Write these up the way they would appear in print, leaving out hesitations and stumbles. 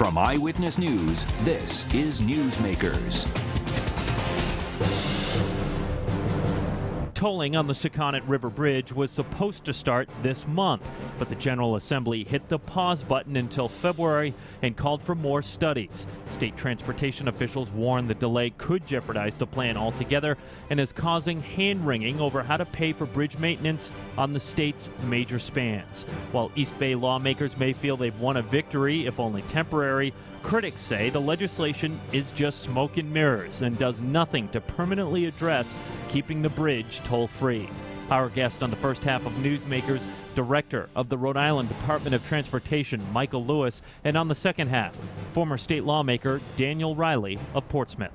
From Eyewitness News, this is Newsmakers. Tolling on the Sakonnet River Bridge was supposed to start this month, but the General Assembly hit the pause button until February and called for more studies. State transportation officials warned the delay could jeopardize the plan altogether and is causing hand-wringing over how to pay for bridge maintenance on the state's major spans. While East Bay lawmakers may feel they've won a victory, if only temporary, critics say the legislation is just smoke and mirrors and does nothing to permanently address keeping the bridge toll-free. Our guest on the first half of Newsmakers, Director of the Rhode Island Department of Transportation, Michael Lewis, and on the second half, former state lawmaker Daniel Reilly of Portsmouth.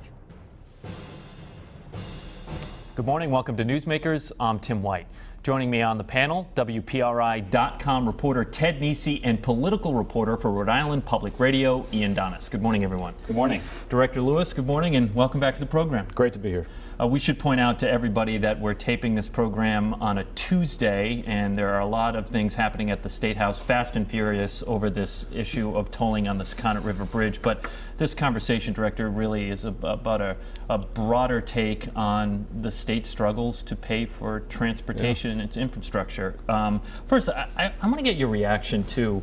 Good morning. Welcome to Newsmakers. I'm Tim White. Joining me on the panel, WPRI.com reporter Ted Nesi and political reporter for Rhode Island Public Radio, Ian Donis. Good morning, everyone. Good morning. Director Lewis, good morning, and welcome back to the program. Great to be here. We should point out to everybody that we're taping this program on a Tuesday, and there are a lot of things happening at the State House, fast and furious, over this issue of tolling on the Sakonnet River Bridge. But this conversation, Director, really is about a broader take on the state struggles to pay for transportation and its infrastructure. First, I want to get your reaction to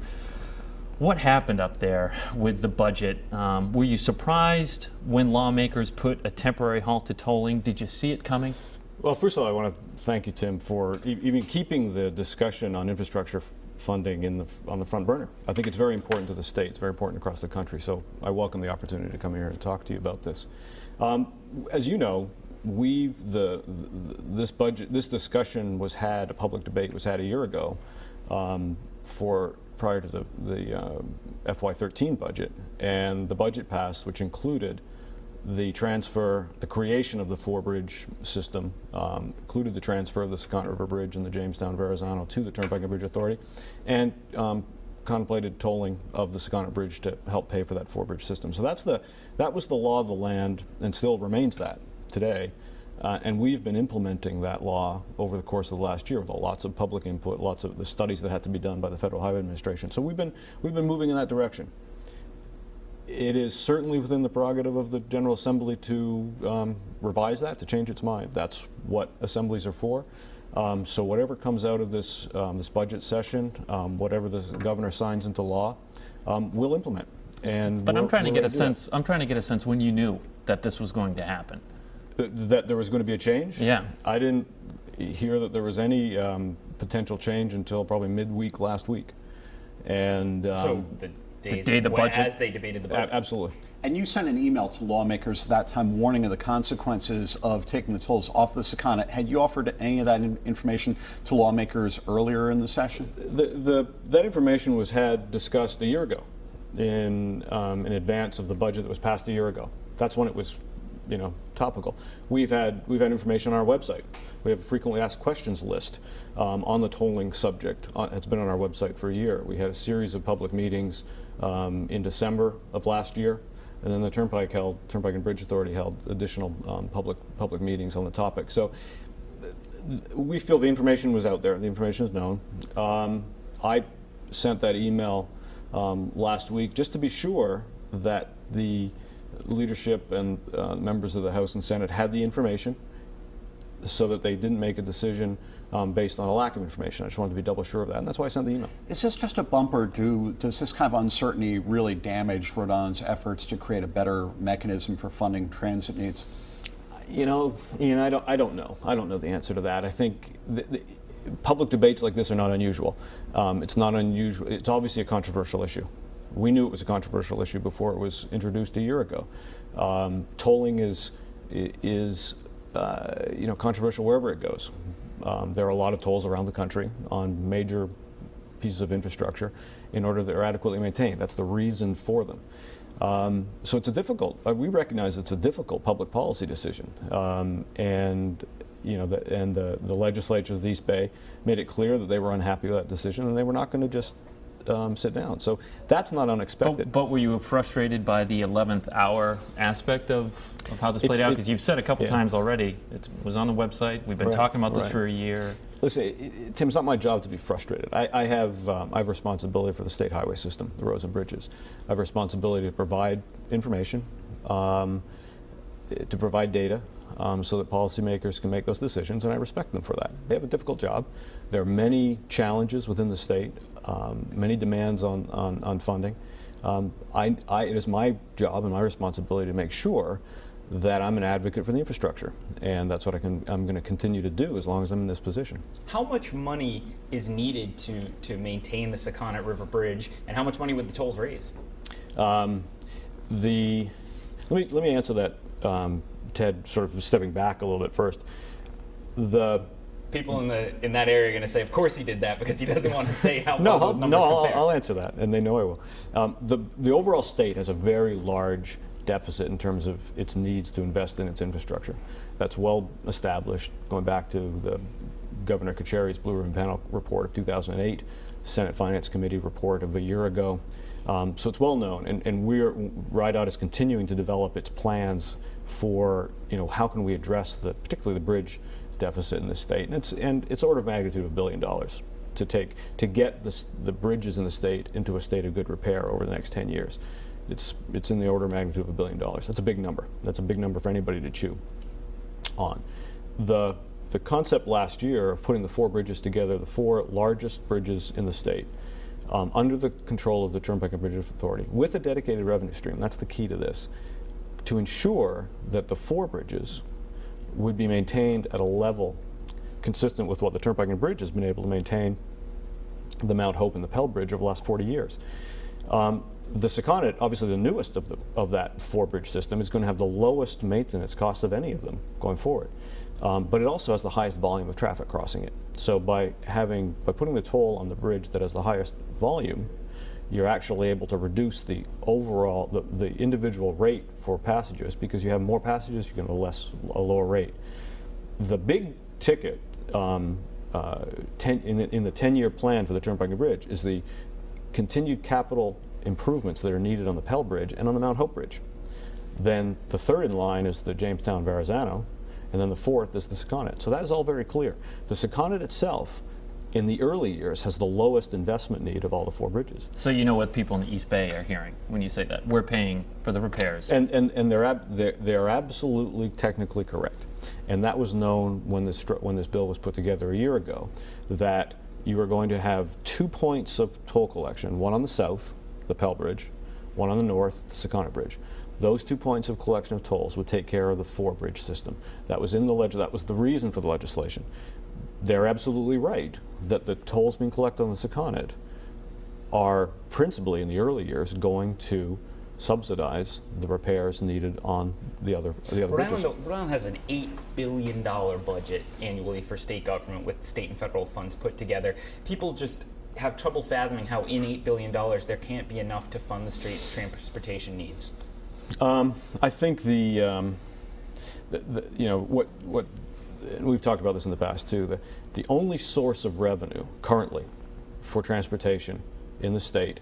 what happened up there with the budget. Were you surprised when lawmakers put a temporary halt to tolling? Did you see it coming? Well, first of all, I want to thank you, Tim, for even keeping the discussion on infrastructure funding on the front burner. I think it's very important to the state. It's very important across the country. So I welcome the opportunity to come here and talk to you about this. As you know, this discussion was had, a public debate was had a year ago prior to the FY13 budget, and the budget passed, which included the creation of the four-bridge system, included the transfer of the Sakonnet River Bridge and the Jamestown Verrazano to the Turnpike and Bridge Authority, and contemplated tolling of the Sakonnet Bridge to help pay for that four-bridge system. So that was the law of the land, and still remains that today. And we've been implementing that law over the course of the last year with lots of public input, lots of the studies that had to be done by the Federal Highway Administration. So we've been moving in that direction. It is certainly within the prerogative of the General Assembly to revise that, to change its mind. That's what assemblies are for. So whatever comes out of this budget session, whatever the governor signs into law, we'll implement. But I'm trying to get a sense. I'm trying to get a sense when you knew that this was going to happen. That there was going to be a change? Yeah. I didn't hear that there was any potential change until probably midweek last week. And so the day the budget, as they debated the budget. Absolutely. And you sent an email to lawmakers at that time warning of the consequences of taking the tolls off the Sakonnet. Had you offered any of that information to lawmakers earlier in the session? That information was discussed a year ago in advance of the budget that was passed a year ago. That's when it was topical. We've had information on our website. We have a frequently asked questions list on the tolling subject. It's been on our website for a year. We had a series of public meetings in December of last year, and then the Turnpike and Bridge Authority held additional public meetings on the topic. So we feel the information was out there. The information is known. I sent that email last week just to be sure that the leadership and members of the House and Senate had the information so that they didn't make a decision based on a lack of information. I just wanted to be double sure of that, and that's why I sent the email. Is this just a bumper? Does this kind of uncertainty really damage Rhode Island's efforts to create a better mechanism for funding transit needs? Ian, I don't know. I don't know the answer to that. I think the public debates like this are not unusual. It's not unusual. It's obviously a controversial issue. We knew it was a controversial issue before it was introduced a year ago. Tolling is controversial wherever it goes. There are a lot of tolls around the country on major pieces of infrastructure in order that they're adequately maintained. That's the reason for them. So it's we recognize it's a difficult public policy decision. And the legislature of the East Bay made it clear that they were unhappy with that decision, and they were not going to just sit down. So that's not unexpected. But were you frustrated by the 11th hour aspect of how this played out? Because you've said a couple times already, it was on the website, we've been talking about this for a year. Listen, Tim, it's not my job to be frustrated. I have responsibility for the state highway system, the roads and bridges. I have responsibility to provide information, to provide data, so that policymakers can make those decisions, and I respect them for that. They have a difficult job. There are many challenges within the state, many demands on funding. It is my job and my responsibility to make sure that I'm an advocate for the infrastructure, and that's what I'm going to continue to do as long as I'm in this position. How much money is needed to maintain the Sakonnet River Bridge, and how much money would the tolls raise? Let me answer that, Ted, sort of stepping back a little bit first. The people in that area are going to say, of course he did that, because he doesn't want to say how well those numbers compare. I'll answer that, and they know I will. The overall state has a very large deficit in terms of its needs to invest in its infrastructure. That's well established, going back to the Governor Kachari's Blue Ribbon Panel report of 2008, Senate Finance Committee report of a year ago. So it's well known, and RIDOT is continuing to develop its plans for, how can we address particularly the bridge deficit in the state, and it's order of magnitude of $1 billion to get the bridges in the state into a state of good repair over the next 10 years. It's in the order of magnitude of $1 billion. That's a big number. That's a big number for anybody to chew on. The concept last year of putting the 4 bridges together, the 4 largest bridges in the state, under the control of the Turnpike and Bridge Authority, with a dedicated revenue stream, that's the key to this, to ensure that the 4 bridges would be maintained at a level consistent with what the Turnpike and Bridge has been able to maintain, the Mount Hope and the Pell Bridge over the last 40 years. The Sakonnet, obviously the newest of that 4-bridge system, is going to have the lowest maintenance cost of any of them going forward. But it also has the highest volume of traffic crossing it. So by putting the toll on the bridge that has the highest volume, you're actually able to reduce the overall, the individual rate for passengers, because you have more passengers, you get a lower rate. The big ticket in the 10-year plan for the Turnpike and Bridge is the continued capital improvements that are needed on the Pell Bridge and on the Mount Hope Bridge. Then the third in line is the Jamestown-Verrazano, and then the fourth is the Sakonnet. So that is all very clear. The Sakonnet itself, in the early years, has the lowest investment need of all the 4 bridges. So you know what people in the East Bay are hearing when you say that? We're paying for the repairs. And they're absolutely technically correct. And that was known when this bill was put together a year ago, that you were going to have 2 points of toll collection, one on the south, the Pell Bridge, one on the north, the Sakonnet Bridge. Those 2 points of collection of tolls would take care of the 4-bridge system. That was that was the reason for the legislation. They're absolutely right that the tolls being collected on the Sakonnet are principally in the early years going to subsidize the repairs needed on the other bridges. Rhode Island has an $8 billion budget annually for state government, with state and federal funds put together. People just have trouble fathoming how in $8 billion there can't be enough to fund the state's transportation needs. I think what and we've talked about this in the past too. The only source of revenue currently for transportation in the state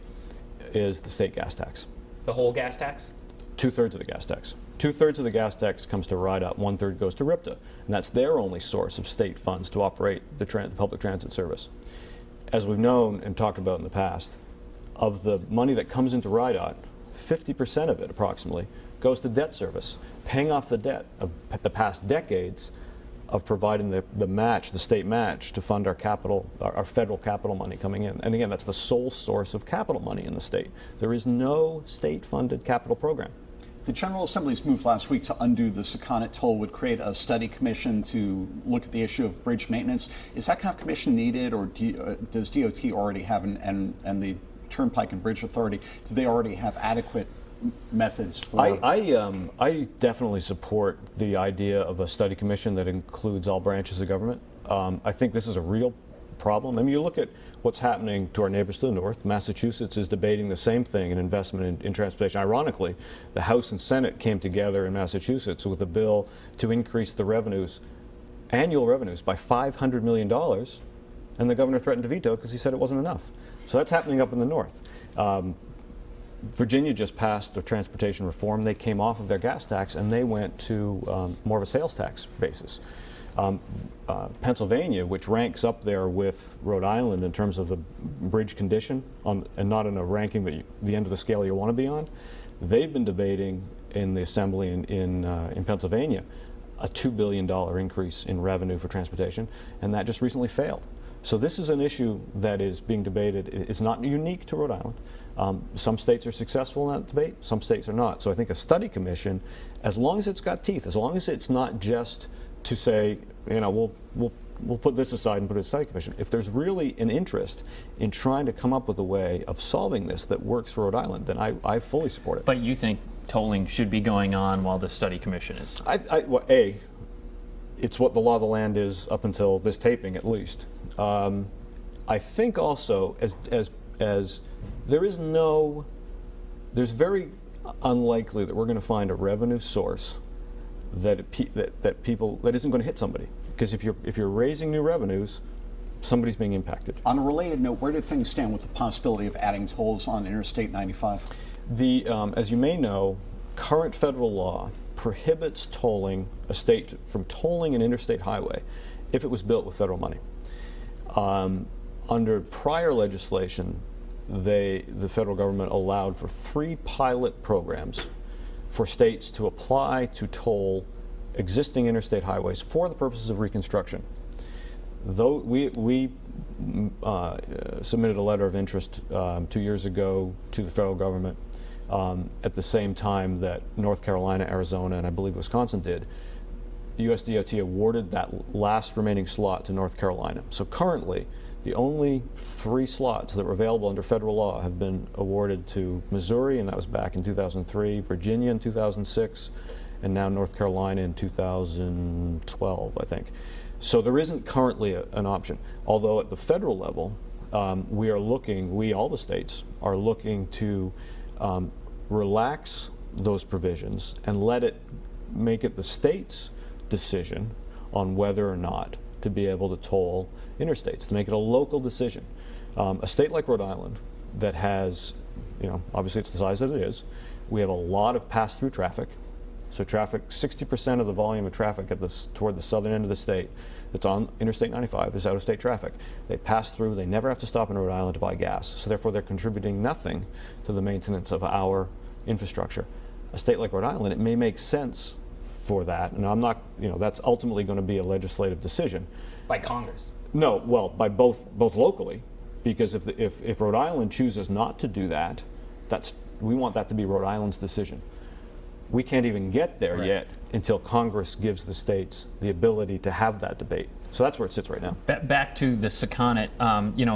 is the state gas tax. The whole gas tax? 2/3 of the gas tax. 2/3 of the gas tax comes to RIDOT, 1/3 goes to RIPTA, and that's their only source of state funds to operate the public transit service. As we've known and talked about in the past, of the money that comes into RIDOT, 50% of it approximately goes to debt service, paying off the debt of the past decades of providing the state match to fund our federal capital money coming in. And again, that's the sole source of capital money in the state. There is no state-funded capital program. The General Assembly's move last week to undo the Sakonnet toll would create a study commission to look at the issue of bridge maintenance. Is that kind of commission needed, or does DOT already have, and the Turnpike and Bridge Authority, do they already have adequate methods for? I definitely support the idea of a study commission that includes all branches of government. I think this is a real problem. I mean, you look at what's happening to our neighbors to the north. Massachusetts is debating the same thing, an investment in transportation. Ironically, the House and Senate came together in Massachusetts with a bill to increase the annual revenues by $500 million, and the governor threatened to veto because he said it wasn't enough. So that's happening up in the north. Virginia just passed their transportation reform. They came off of their gas tax and they went to more of a sales tax basis. Pennsylvania, which ranks up there with Rhode Island in terms of the bridge condition, and not in a ranking that the end of the scale you want to be on, they've been debating in the assembly in Pennsylvania a $2 billion increase in revenue for transportation, and that just recently failed. So this is an issue that is being debated. It's not unique to Rhode Island. Some states are successful in that debate, some states are not. So I think a study commission, as long as it's got teeth, as long as it's not just to say, we'll put this aside and put it in a study commission. If there's really an interest in trying to come up with a way of solving this that works for Rhode Island, then I fully support it. But you think tolling should be going on while the study commission is? Well, it's what the law of the land is up until this taping, at least. I think also, as there's very unlikely that we're going to find a revenue source that isn't going to hit somebody, because if you're raising new revenues, somebody's being impacted. On a related note, where do things stand with the possibility of adding tolls on Interstate 95? As you may know, current federal law prohibits tolling a state from tolling an interstate highway if it was built with federal money. Under prior legislation, the federal government allowed for 3 pilot programs for states to apply to toll existing interstate highways for the purposes of reconstruction. Though we submitted a letter of interest 2 years ago to the federal government at the same time that North Carolina, Arizona, and I believe Wisconsin did. The US DOT awarded that last remaining slot to North Carolina. So currently, the only 3 slots that were available under federal law have been awarded to Missouri, and that was back in 2003, Virginia in 2006, and now North Carolina in 2012, I think. So there isn't currently an option. Although at the federal level, all the states are looking to relax those provisions and make it the state's decision on whether or not to be able to toll interstates, to make it a local decision. A state like Rhode Island that has, obviously it's the size that it is, we have a lot of pass-through traffic. So 60% of the volume of traffic toward the southern end of the state that's on Interstate 95 is out-of-state traffic. They pass through, they never have to stop in Rhode Island to buy gas. So therefore they're contributing nothing to the maintenance of our infrastructure. A state like Rhode Island, it may make sense for that, and I'm not, that's ultimately going to be a legislative decision. By Congress? No, well, by both locally, because if Rhode Island chooses not to do that, we want that to be Rhode Island's decision. We can't even get there yet until Congress gives the states the ability to have that debate. So that's where it sits right now. Back to the sakonnet,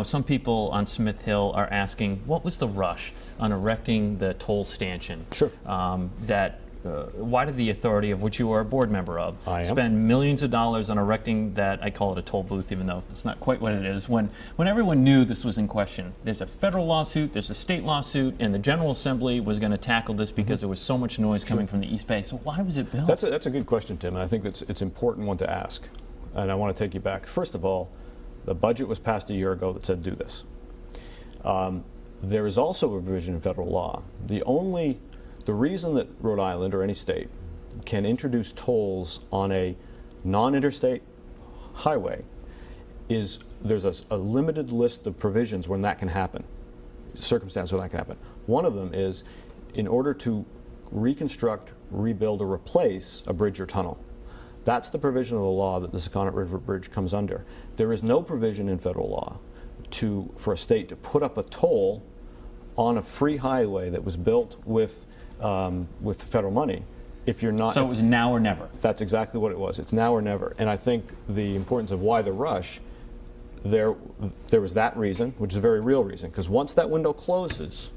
some people on Smith Hill are asking, what was the rush on erecting the toll stanchion? Sure. Why did the authority, of which you are a board member of, spend millions of dollars on erecting that, I call it a toll booth, even though it's not quite what it is, when everyone knew this was in question? There's a federal lawsuit, there's a state lawsuit, and the General Assembly was going to tackle this because there was so much noise coming from the East Bay. So why was it built? That's a good question, Tim, and I think it's an important one to ask. And I want to take you back. First of all, the budget was passed a year ago that said do this. There is also a provision in federal law. The reason that Rhode Island or any state can introduce tolls on a non-interstate highway is there's a limited list of provisions when that can happen, circumstances when that can happen. One of them is in order to reconstruct, rebuild, or replace a bridge or tunnel. That's the provision of the law that the Sakonnet River Bridge comes under. There is no provision in federal law for a state to put up a toll on a free highway that was built with federal money. If you're not, so it was now or never. That's exactly what it was. It's now or never. And I think the importance of why the rush, there was that reason, which is a very real reason, because once that window closes,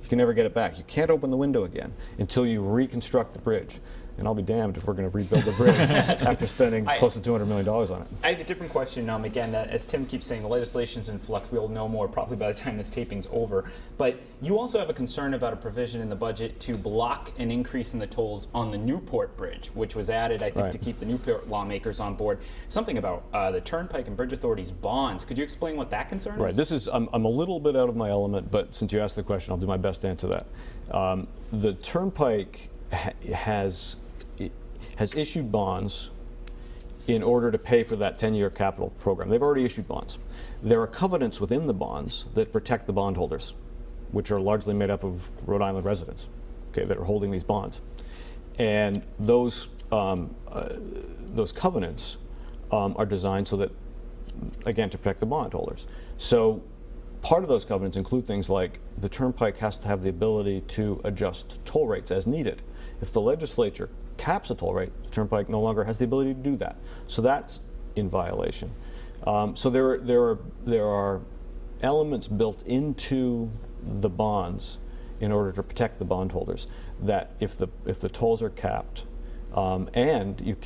you can never get it back. You can't open the window again until you reconstruct the bridge. and I'll be damned if we're going to rebuild the bridge after spending close to $200 million on it. I have a different question. Again, as Tim keeps saying, the legislation's in flux. We'll know more probably by the time this taping's over. But you also have a concern about a provision in the budget to block an increase in the tolls on the Newport Bridge, which was added, I think, to keep the Newport lawmakers on board. Something about the Turnpike and Bridge Authority's bonds. Could you explain what that concern is? Right. This is I'm a little bit out of my element, but since you asked the question, I'll do my best to answer that. The Turnpike has issued bonds in order to pay for that 10-year capital program. They've already issued bonds. There are covenants within the bonds that protect the bondholders, which are largely made up of Rhode Island residents, okay, that are holding these bonds. And those covenants are designed so that, again, to protect the bondholders. So part of those covenants include things like the Turnpike has to have the ability to adjust toll rates as needed. If the legislature caps a toll rate, the Turnpike no longer has the ability to do that. So that's in violation. So there are elements built into the bonds in order to protect the bondholders that if the tolls are capped, and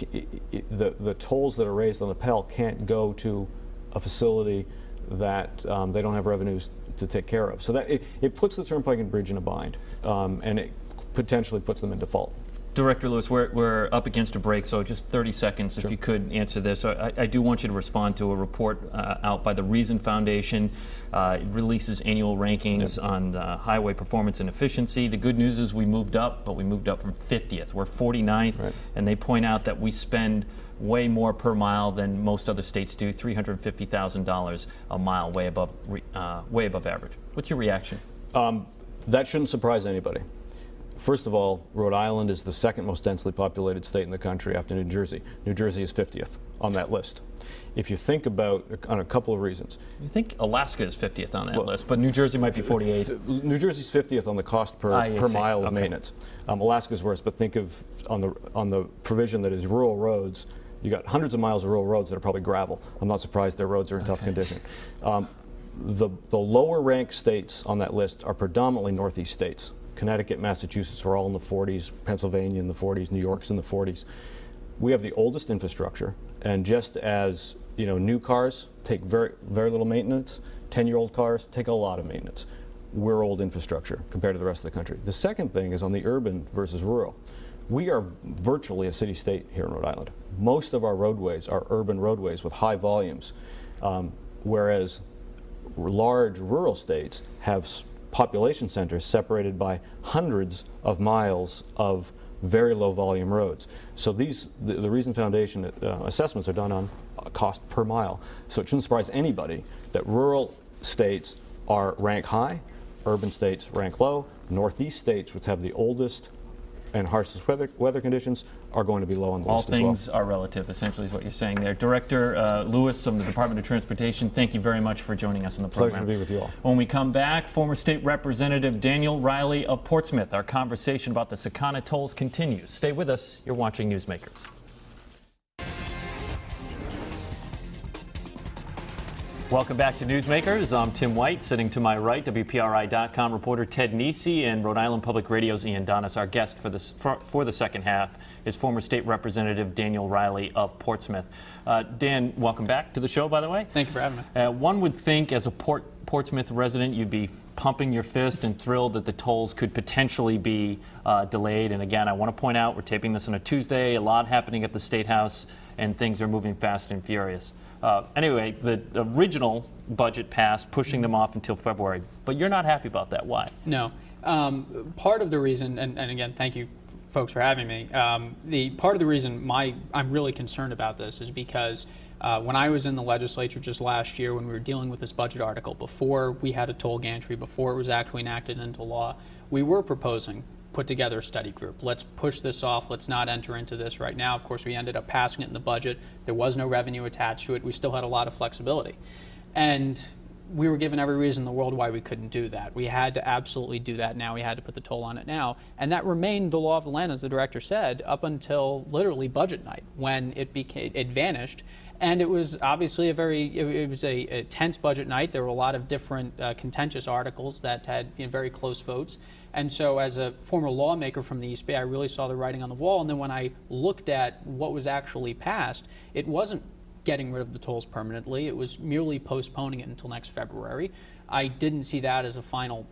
the tolls that are raised on the Pell can't go to a facility that they don't have revenues to take care of. So that it puts the Turnpike and Bridge in a bind, and it potentially puts them in default. Director Lewis, we're up against a break, so just 30 seconds if you could answer this. I do want you to respond to a report out by the Reason Foundation. It releases annual rankings on highway performance and efficiency. The good news is we moved up, but we moved up from 50th. We're 49th, and they point out that we spend way more per mile than most other states do, $350,000 a mile, way above average. What's your reaction? That shouldn't surprise anybody. First of all, Rhode Island is the second most densely populated state in the country after New Jersey. New Jersey is 50th on that list. If you think about, on a couple of reasons. You think Alaska is 50th on that list, but New Jersey might be 48th. New Jersey's 50th on the cost per mile of maintenance. Alaska's worse, but think of on the provision that is rural roads. You got hundreds of miles of rural roads that are probably gravel. I'm not surprised their roads are in tough condition. The lower ranked states on that list are predominantly Northeast states. Connecticut, Massachusetts are all in the 40s, Pennsylvania in the 40s, New York's in the 40s. We have the oldest infrastructure, and just as new cars take very little maintenance, 10-year-old cars take a lot of maintenance. We're old infrastructure compared to the rest of the country. The second thing is on the urban versus rural. We are virtually a city-state here in Rhode Island. Most of our roadways are urban roadways with high volumes, whereas large rural states have population centers separated by hundreds of miles of very low volume roads. So the Reason Foundation assessments are done on cost per mile. So it shouldn't surprise anybody that rural states rank high, urban states rank low, Northeast states, which have the oldest and harshest weather conditions, are going to be low on the list as well. All things are relative, essentially, is what you're saying there. Director Lewis from the Department of Transportation, thank you very much for joining us on the program. Pleasure to be with you all. When we come back, former State Representative Daniel Reilly of Portsmouth. Our conversation about the sakonnet tolls continues. Stay with us. You're watching Newsmakers. Welcome back to Newsmakers. I'm Tim White. Sitting to my right, WPRI.com reporter Ted Nesi and Rhode Island Public Radio's Ian Donis. Our guest for the second half is former State Representative Daniel Reilly of Portsmouth. Dan, welcome back to the show, by the way. Thank you for having me. One would think, as a Portsmouth resident, you'd be pumping your fist and thrilled that the tolls could potentially be delayed. And again, I want to point out, we're taping this on a Tuesday, a lot happening at the State House, and things are moving fast and furious. Anyway, the original budget passed, pushing them off until February. But you're not happy about that. Why? No. Part of the reason, and again, thank you folks for having me. The part of the reason I'm really concerned about this is because when I was in the legislature just last year, when we were dealing with this budget article, before we had a toll gantry, before it was actually enacted into law, we were proposing put together a study group. Let's push this off. Let's not enter into this right now. Of course, we ended up passing it in the budget. There was no revenue attached to it. We still had a lot of flexibility. And we were given every reason in the world why we couldn't do that. We had to absolutely do that now. We had to put the toll on it now. And that remained the law of the land, as the director said, up until literally budget night, when it vanished. And it was obviously it was a tense budget night. There were a lot of different contentious articles that had very close votes. And so as a former lawmaker from the East Bay, I really saw the writing on the wall. And then when I looked at what was actually passed, it wasn't getting rid of the tolls permanently. It was merely postponing it until next February. I didn't see that as a final,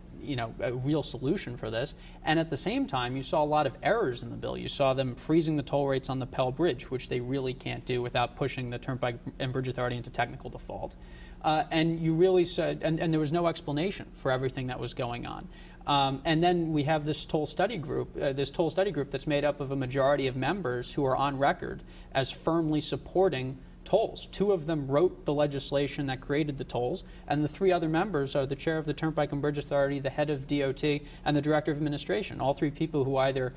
a real solution for this. And at the same time, you saw a lot of errors in the bill. You saw them freezing the toll rates on the Pell Bridge, which they really can't do without pushing the Turnpike and Bridge Authority into technical default. And you really said, and there was no explanation for everything that was going on. And then we have this toll study group that's made up of a majority of members who are on record as firmly supporting tolls. 2 of them wrote the legislation that created the tolls, and the 3 other members are the chair of the Turnpike and Bridge Authority, the head of DOT, and the director of administration. All 3 people who either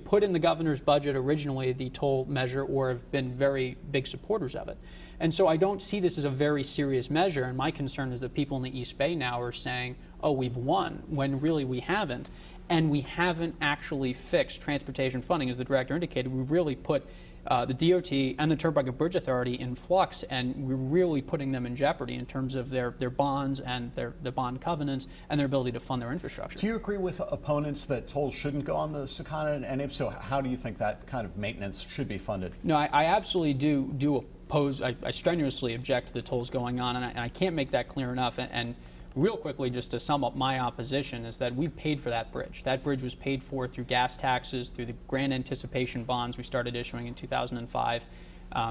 put in the governor's budget originally the toll measure or have been very big supporters of it. And so I don't see this as a very serious measure, and my concern is that people in the East Bay now are saying, oh, we've won, when really we haven't. And we haven't actually fixed transportation funding. As the director indicated, we've really put the DOT and the Turnpike and Bridge Authority in flux, and we're really putting them in jeopardy in terms of their bonds and the bond covenants and their ability to fund their infrastructure. Do you agree with opponents that tolls shouldn't go on the sakonnet? And if so, how do you think that kind of maintenance should be funded? No, I absolutely do oppose. I strenuously object to the tolls going on, and I can't make that clear enough. And real quickly, just to sum up my opposition, is that we've paid for that bridge. That bridge was paid for through gas taxes, through the grand anticipation bonds we started issuing in 2005.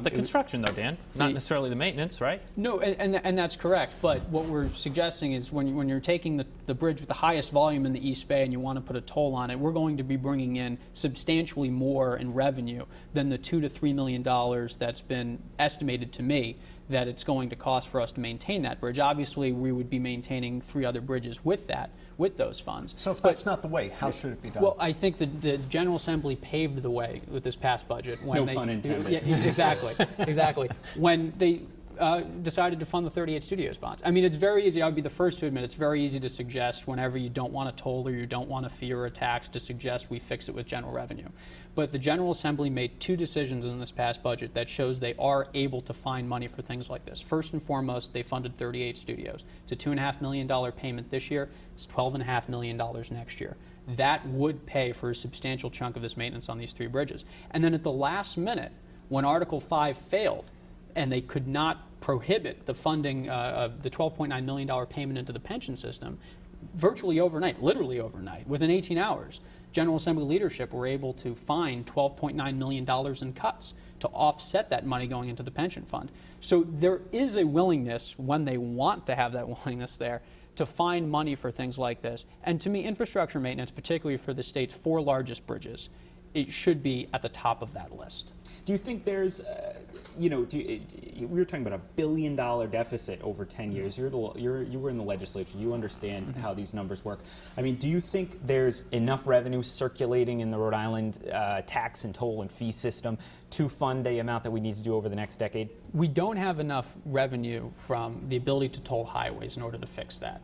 The construction, though, Dan, not necessarily the maintenance, right? No, and that's correct. But what we're suggesting is when you're taking the bridge with the highest volume in the East Bay and you want to put a toll on it, we're going to be bringing in substantially more in revenue than the $2 to $3 million that's been estimated to me that it's going to cost for us to maintain that bridge. Obviously, we would be maintaining 3 other bridges with those funds. So if that's not the way, how should it be done? Well, I think the General Assembly paved the way with this past budget. When no pun intended. Yeah, exactly. When they decided to fund the 38 Studios bonds. I mean, it's very easy. I would be the first to admit it's very easy to suggest whenever you don't want a toll or you don't want a fee or a tax to suggest we fix it with general revenue. But the General Assembly made 2 decisions in this past budget that shows they are able to find money for things like this. First and foremost, they funded 38 Studios. It's a $2.5 million payment this year. It's $12.5 million next year. That would pay for a substantial chunk of this maintenance on these 3 bridges. And then at the last minute, when Article 5 failed, and they could not prohibit the funding of the $12.9 million payment into the pension system, virtually overnight, literally overnight, within 18 hours, General Assembly leadership were able to find $12.9 million in cuts to offset that money going into the pension fund. So there is a willingness, when they want to have that willingness there, to find money for things like this. And to me, infrastructure maintenance, particularly for the state's 4 largest bridges, it should be at the top of that list. Do you think there's, we were talking about $1 billion deficit over 10 years. You were in the legislature. You understand how these numbers work. I mean, do you think there's enough revenue circulating in the Rhode Island tax and toll and fee system to fund the amount that we need to do over the next decade? We don't have enough revenue from the ability to toll highways in order to fix that.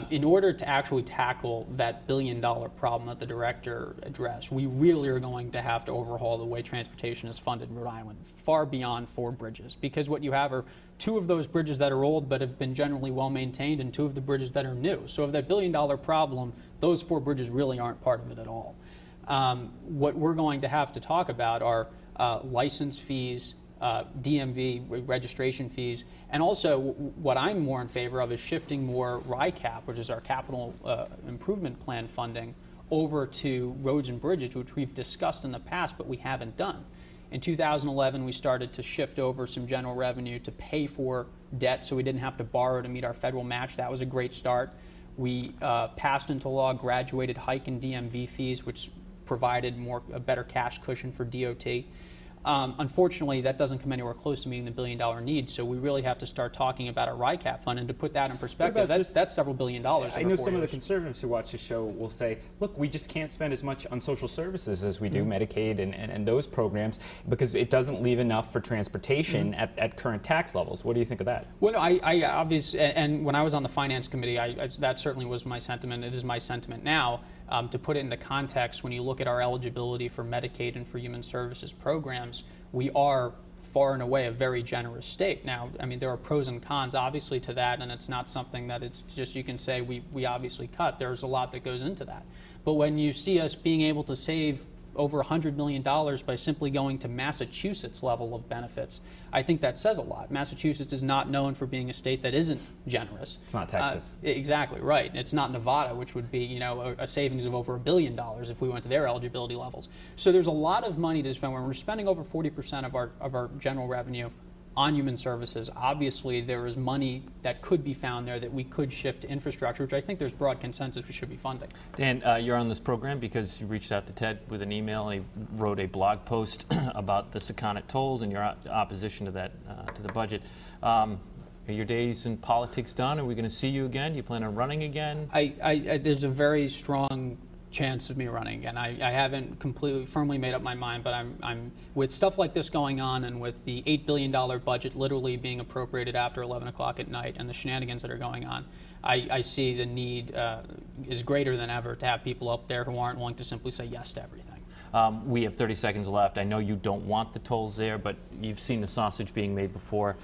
In order to actually tackle that $1 billion problem that the director addressed, we really are going to have to overhaul the way transportation is funded in Rhode Island, far beyond 4 bridges. Because what you have are 2 of those bridges that are old but have been generally well maintained and 2 of the bridges that are new. So of that $1 billion problem, those 4 bridges really aren't part of it at all. What we're going to have to talk about are license fees, DMV registration fees, and also what I'm more in favor of is shifting more RICAP, which is our capital improvement plan funding, over to roads and bridges, which we've discussed in the past but we haven't done. In 2011, we started to shift over some general revenue to pay for debt so we didn't have to borrow to meet our federal match. That was a great start. We passed into law a graduated hike in DMV fees, which provided a better cash cushion for DOT. Unfortunately, that doesn't come anywhere close to meeting the $1 billion need, so we really have to start talking about a RICAP fund. And to put that in perspective, that's several $1 billion. I know some of the conservatives who watch the show will say, look, we just can't spend as much on social services as we do Medicaid and those programs because it doesn't leave enough for transportation at current tax levels. What do you think of that? Well, I obviously, and when I was on the Finance Committee, that certainly was my sentiment. It is my sentiment now. To put it into context, when you look at our eligibility for Medicaid and for human services programs, we are far and away a very generous state. Now, I mean, there are pros and cons obviously to that, and it's not something that it's just you can say we obviously cut. There's a lot that goes into that. But when you see us being able to save over $100 million by simply going to Massachusetts level of benefits, I think that says a lot. Massachusetts is not known for being a state that isn't generous. It's not Texas. Exactly right. It's not Nevada, which would be, you know, a savings of over $1 billion if we went to their eligibility levels. So there's a lot of money to spend. When we're spending over 40% of our general revenue on human services, obviously there is money that could be found there that we could shift to infrastructure, which I think there's broad consensus we should be funding. Dan, you're on this program because you reached out to Ted with an email and he wrote a blog post about the sakonnet tolls and your opposition to that, to the budget. Are your days in politics done? Are we going to see you again? Do you plan on running again? There's a very strong chance of me running again. I haven't completely firmly made up my mind, but I'm with stuff like this going on and with the $8 billion budget literally being appropriated after 11 o'clock at night and the shenanigans that are going on, I see the need is greater than ever to have people up there who aren't willing to simply say yes to everything. We have 30 seconds left. I know you don't want the tolls there, but you've seen the sausage being made before.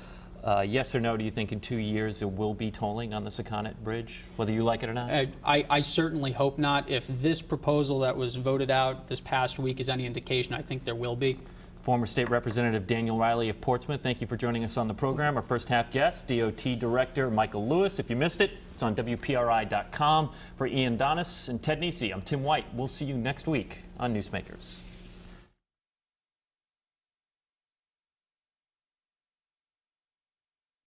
Yes or no, do you think in 2 years there will be tolling on the Sakonnet Bridge, whether you like it or not? I certainly hope not. If this proposal that was voted out this past week is any indication, I think there will be. Former State Representative Daniel Reilly of Portsmouth, thank you for joining us on the program. Our first half guest, DOT Director Michael Lewis. If you missed it, it's on WPRI.com. For Ian Donis and Ted Nesi, I'm Tim White. We'll see you next week on Newsmakers.